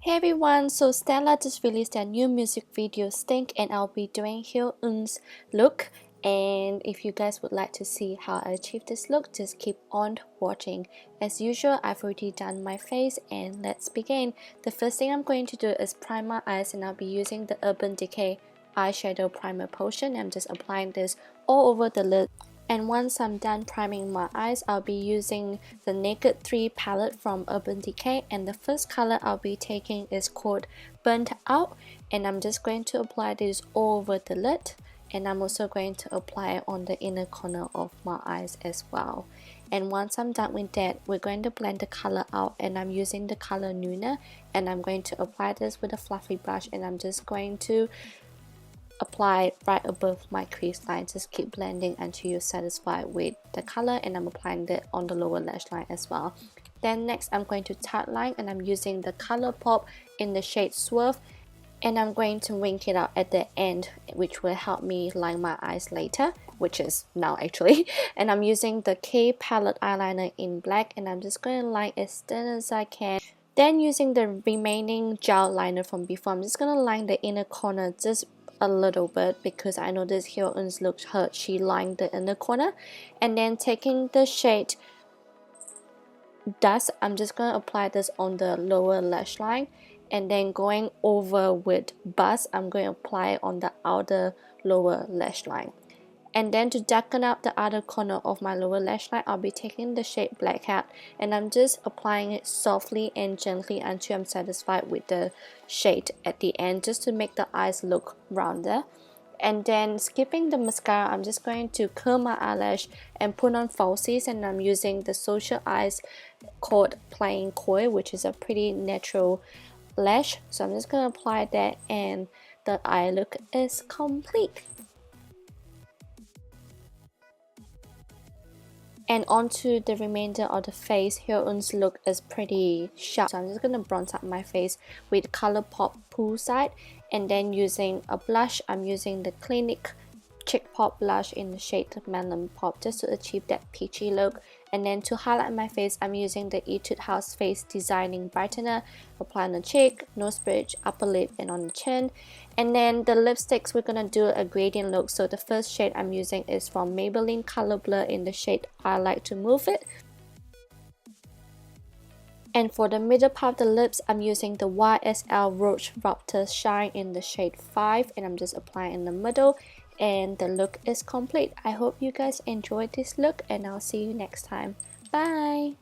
Hey everyone, so Stella just released a new music video Stink and I'll be doing Hyo-eun's look, and if you guys would like to see how I achieve this look, just keep on watching. As usual, I've already done my face and let's begin. The first thing I'm going to do is prime my eyes, and I'll be using the Urban Decay eyeshadow primer potion. I'm just applying this all over the lid. And once I'm done priming my eyes, I'll be using the Naked 3 palette from Urban Decay, and the first color I'll be taking is called Burnt Out, and I'm just going to apply this all over the lid, and I'm also going to apply it on the inner corner of my eyes as well. And once I'm done with that, we're going to blend the color out, and I'm using the color Nuna, and I'm going to apply this with a fluffy brush, and I'm just going to apply right above my crease line. Just keep blending until you're satisfied with the color, and I'm applying it on the lower lash line as well. Then next I'm going to tightline, and I'm using the color pop in the shade Swerve, and I'm going to wink it out at the end, which will help me line my eyes later, which is now actually. And I'm using the K palette eyeliner in black, and I'm just going to line as thin as I can. Then using the remaining gel liner from before, I'm just going to line the inner corner just a little bit, because I noticed Hyo-eun's looked hurt. She lined the inner corner, and then taking the shade Dust, I'm just going to apply this on the lower lash line, and then going over with Buzz, I'm going to apply it on the outer lower lash line. And then to darken up the other corner of my lower lash line, I'll be taking the shade Black Hat, and I'm just applying it softly and gently until I'm satisfied with the shade at the end, just to make the eyes look rounder. And then skipping the mascara, I'm just going to curl my eyelash and put on falsies, and I'm using the Social Eyes called Plain Koi, which is a pretty natural lash. So I'm just going to apply that, and the eye look is complete. And onto the remainder of the face, Hyo-eun's look is pretty sharp. So I'm just going to bronze up my face with Colourpop Poolside. And then using a blush, I'm using the Clinique Chick Pop blush in the shade Melon Pop, just to achieve that peachy look. And then to highlight my face, I'm using the Etude House Face Designing Brightener, apply on the cheek, nose bridge, upper lip, and on the chin. And then the lipsticks, we're gonna do a gradient look. So the first shade I'm using is from Maybelline Color Blur in the shade I Like to Move It. And for the middle part of the lips, I'm using the YSL Rouge Ruptals Shine in the shade 5, and I'm just applying in the middle, and the look is complete. I hope you guys enjoyed this look, and I'll see you next time. Bye!